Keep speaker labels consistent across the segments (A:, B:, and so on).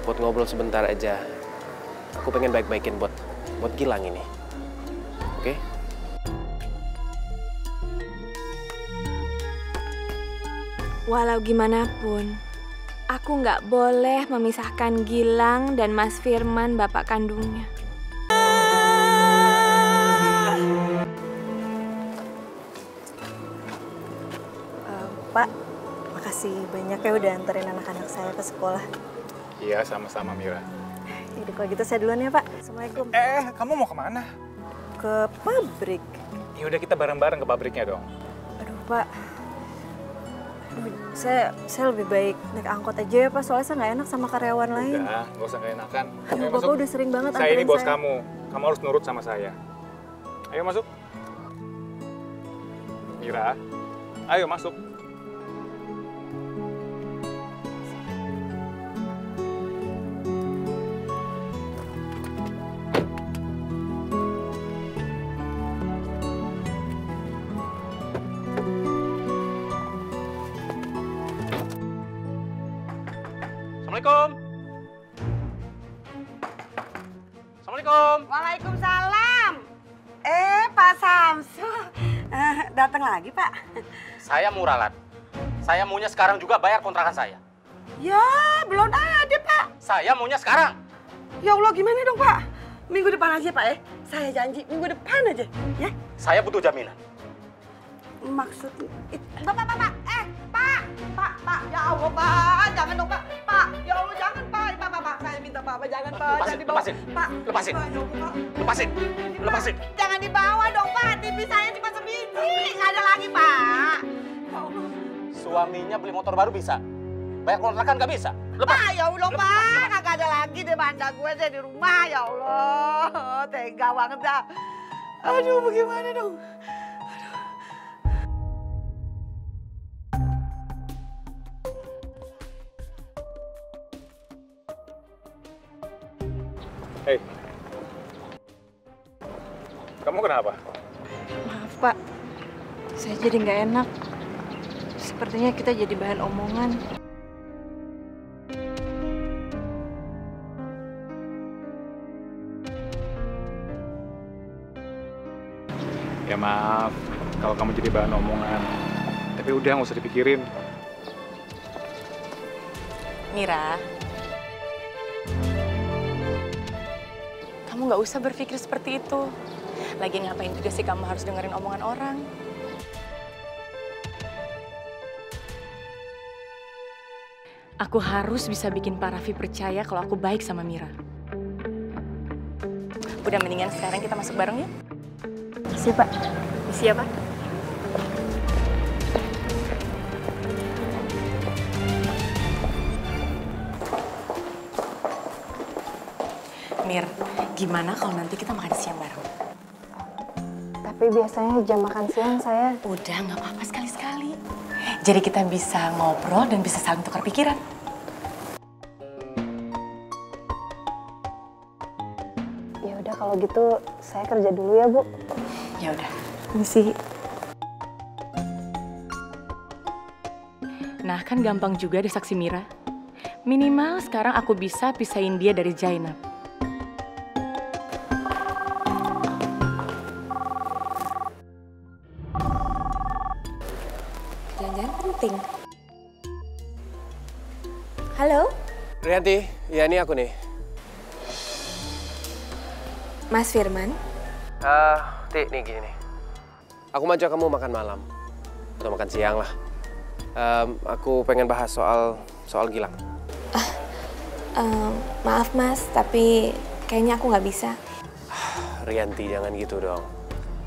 A: buat ngobrol sebentar aja. Aku pengen baik-baikin buat Gilang ini. Oke?
B: Walau gimana pun, aku nggak boleh memisahkan Gilang dan Mas Firman bapak kandungnya.
C: Pak, makasih banyak ya udah anterin anak-anak saya ke sekolah.
D: Iya, sama-sama Mira.
C: Jadi kalau gitu saya duluan ya Pak. Assalamualaikum.
D: Kamu mau kemana?
C: Ke pabrik.
D: Ya udah kita bareng-bareng ke pabriknya dong.
C: Aduh Pak, saya lebih baik naik angkot aja ya Pak, soalnya saya nggak enak sama karyawan lain.
D: Udah, nggak usah gak enakan.
C: Aduh, Bapak udah sering banget
D: Saya ini
C: anterin
D: bos kamu harus nurut sama saya. Ayo masuk. Mira, ayo masuk.
E: Assalamualaikum. Assalamualaikum.
F: Waalaikumsalam. Pak Samsu. Datang lagi, Pak.
E: Saya muralat. Saya maunya sekarang juga bayar kontrakan saya.
F: Ya, belum ada, Pak.
E: Saya maunya sekarang.
F: Ya Allah, gimana dong, Pak? Minggu depan aja, Pak, ya. Saya janji minggu depan aja, ya.
E: Saya butuh jaminan.
F: Maksudnya, Pak, Pak, ya Allah, Pak, jangan dong, Pak, ya Allah, jangan, Pak, saya minta, Pak, jangan, Pak, jangan dibawa, Pak,
E: lepasin,
F: Pak, ya Allah, Pak.
E: lepasin.
F: Jangan dibawa dong, Pak, TV saya cuma sebiji, nggak ada lagi, Pak. Ya Allah.
E: Suaminya beli motor baru bisa, bayar kontrakan nggak bisa. Lepas.
F: Pak, ya Allah, Pak, kagak ada lagi deh banda gue deh di rumah, ya Allah, tega banget dah. Aduh, bagaimana dong?
D: Hei, kamu kenapa?
C: Maaf Pak, saya jadi nggak enak. Sepertinya kita jadi bahan omongan.
D: Ya maaf, kalau kamu jadi bahan omongan. Tapi udah nggak usah dipikirin.
G: Mira, kamu nggak usah berpikir seperti itu. Lagi ngapain juga sih kamu harus dengerin omongan orang? Aku harus bisa bikin Pak Raffi percaya kalau aku baik sama Mira. Udah mendingan sekarang kita masuk bareng ya?
C: Isi Pak.
G: Isi ya, Pak? Mir, gimana kalau nanti kita makan siang bareng?
C: Tapi biasanya jam makan siang saya...
G: Udah, nggak apa-apa sekali-sekali. Jadi kita bisa ngobrol dan bisa saling tukar pikiran.
C: Ya udah kalau gitu saya kerja dulu ya Bu.
G: Ya udah.
C: Misi.
G: Nah, kan gampang juga deh saksi Mira. Minimal sekarang aku bisa pisahin dia dari Zainab.
B: Jangan-jangan penting. Halo,
A: Rianti, ya ini aku nih.
B: Mas Firman.
A: Ti, nih gini. Aku mau ajak kamu makan malam. Atau makan siang lah. Aku pengen bahas soal Gilang.
B: Maaf Mas, tapi kayaknya aku nggak bisa.
A: Rianti, jangan gitu dong.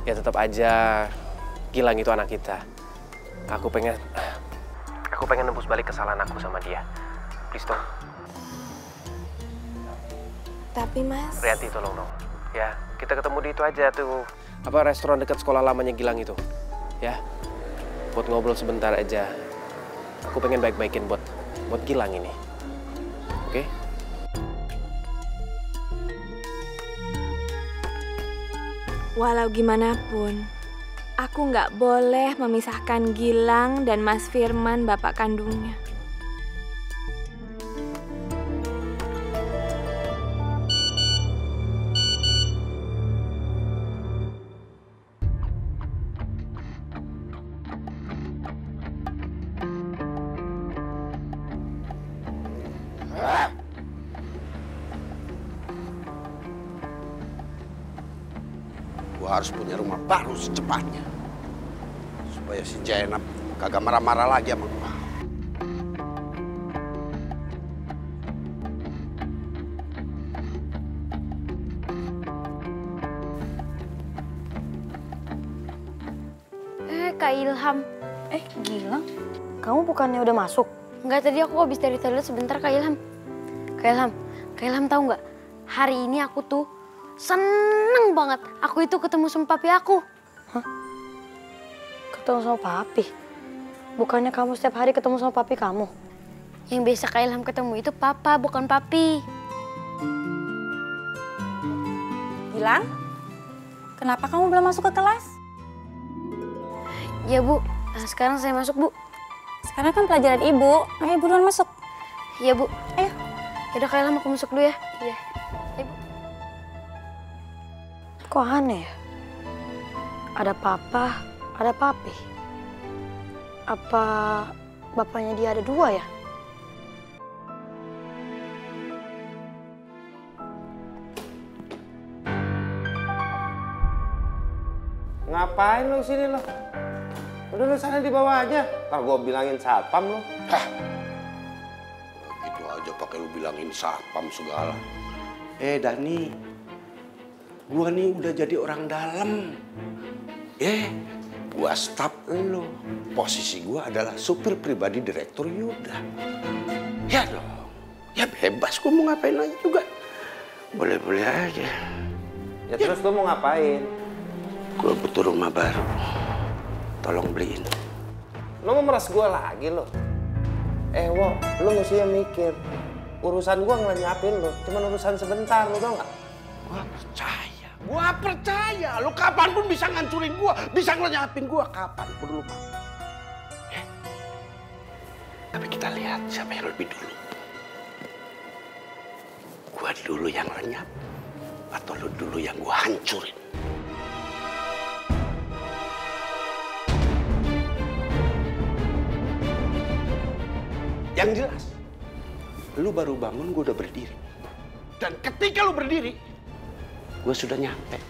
A: Ya tetap aja Gilang itu anak kita. Aku pengen nembus balik kesalahan aku sama dia. Please dong.
B: Tapi Mas...
A: Rianti, tolong dong. Ya, kita ketemu di itu aja tuh. Apa restoran dekat sekolah lamanya Gilang itu. Ya. Buat ngobrol sebentar aja. Aku pengen baik-baikin buat Gilang ini. Oke?
B: Walau gimana pun, aku nggak boleh memisahkan Gilang dan Mas Firman bapak kandungnya.
H: Gua harus punya rumah baru secepatnya. Supaya si Zainab kagak marah-marah lagi sama gua.
I: Kak Ilham.
J: Gilang? Kamu bukannya udah masuk?
I: Enggak, tadi aku habis dari toilet sebentar, Kak Ilham. Kak Ilham tahu nggak? Hari ini aku tuh seneng banget. Aku itu ketemu sama papi aku.
J: Hah? Ketemu sama papi? Bukannya kamu setiap hari ketemu sama papi kamu?
I: Yang biasa Kak Ilham ketemu itu papa, bukan papi.
J: Gilang? Kenapa kamu belum masuk ke kelas?
I: Ya Bu, sekarang saya masuk Bu.
J: Sekarang kan pelajaran ibu. Ayo buruan masuk.
I: Iya Bu.
J: Ayo.
I: Yaudah Kak Ilham, aku masuk dulu ya. Iya. Ayo Bu.
J: Kok aneh ya? Ada papa, ada papi. Apa bapaknya dia ada dua ya?
A: Ngapain lo sini lo? Udah lo sana di bawah aja. Ntar gue bilangin satpam lo.
H: Hah? Gitu aja pakai lu bilangin satpam segala. Dani, gua nih udah jadi orang dalam. Gua staf lo. Posisi gua adalah supir pribadi Direktur Yuda. Ya dong. Ya bebas gua mau ngapain aja juga. Boleh-boleh aja.
A: Ya terus lo mau ngapain?
H: Gua butuh rumah baru. Tolong beliin.
A: Lo mau meres gue lagi lo? Wo, lo mestinya mikir. Urusan gue ngelenyapin lo, cuman urusan sebentar, lo tau gak?
H: Gua percaya. Lo kapanpun bisa ngancurin gua, bisa ngelenyapin gua kapanpun lu mau. Tapi kita lihat siapa yang lebih dulu. Gua dulu yang lenyap, atau lu dulu yang gua hancurin? Yang jelas, lu baru bangun, gue udah berdiri. Dan ketika lu berdiri, gue sudah nyampe.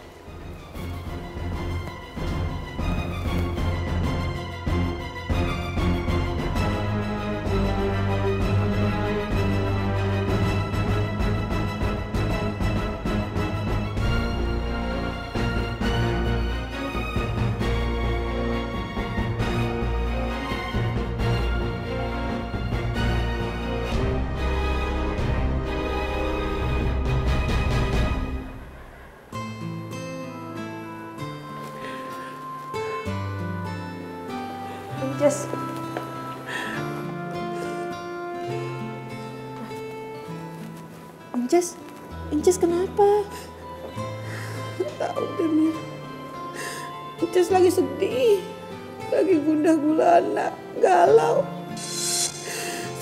F: Inces kenapa? Tahu deh Mir. Inces lagi sedih, lagi gundah gulana, galau.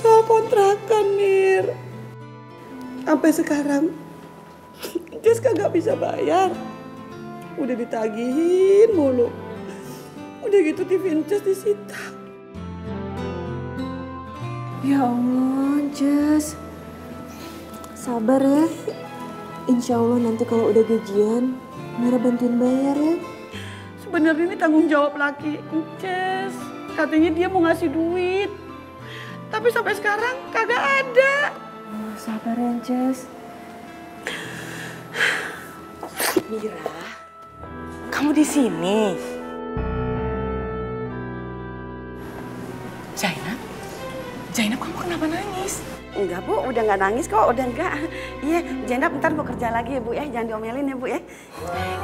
F: Soal kontrakan Mir. Sampai sekarang Inces kagak bisa bayar. Udah ditagihin mulu. Udah gitu TV Inces disita. Ya Allah, Inces. Sabar ya. Insya Allah nanti kalau udah gajian, Mira bantuin bayar ya. Sebenarnya ini tanggung jawab laki Inces. Katanya dia mau ngasih duit. Tapi sampai sekarang kagak ada. Oh, sabar ya, Inces.
G: Mira, kamu di sini. Zainab, kamu kenapa nangis?
F: Enggak Bu, udah nggak nangis kok, udah enggak. Iya, Zainab ntar mau kerja lagi ya Bu ya, jangan diomelin ya Bu ya.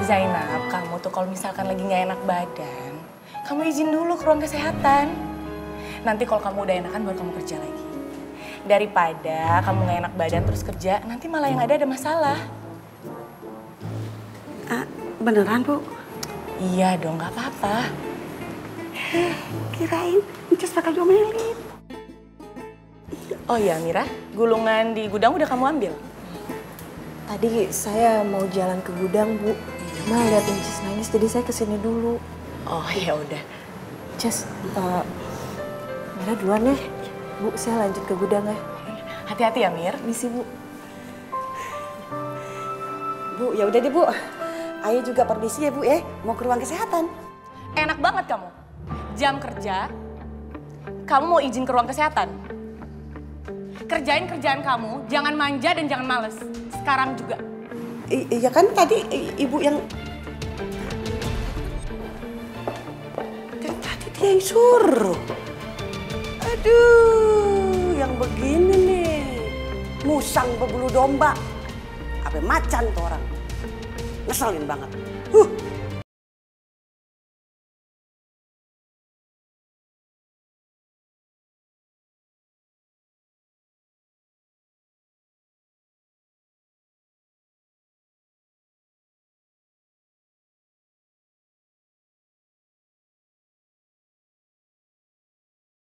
G: Zainab, kamu tuh kalau misalkan lagi nggak enak badan, kamu izin dulu ke ruang kesehatan. Nanti kalau kamu udah enakan baru kamu kerja lagi. Daripada kamu nggak enak badan terus kerja, nanti malah yang ada masalah.
F: Beneran Bu?
G: Iya dong, nggak apa-apa.
F: Kirain Inces bakal diomelin.
G: Oh iya Mira, gulungan di gudang udah kamu ambil?
C: Tadi saya mau jalan ke gudang Bu, cuma lihat Inces nangis jadi saya kesini dulu.
G: Oh ya udah.
C: Inces, Mira duluan ya. Bu, saya lanjut ke gudang ya.
G: Hati-hati ya Mir.
C: Misi Bu.
F: Bu, ya udah deh Bu.
K: Ayo juga permisi ya Bu ya, mau ke ruang kesehatan.
G: Enak banget kamu. Jam kerja, kamu mau izin ke ruang kesehatan. Kerjain kerjaan kamu, jangan manja dan jangan males. Sekarang juga.
K: Iya kan tadi Ibu yang... Tadi dia yang suruh. Aduh, yang begini nih. Musang berbulu domba. Apa macan tuh orang. Ngeselin banget.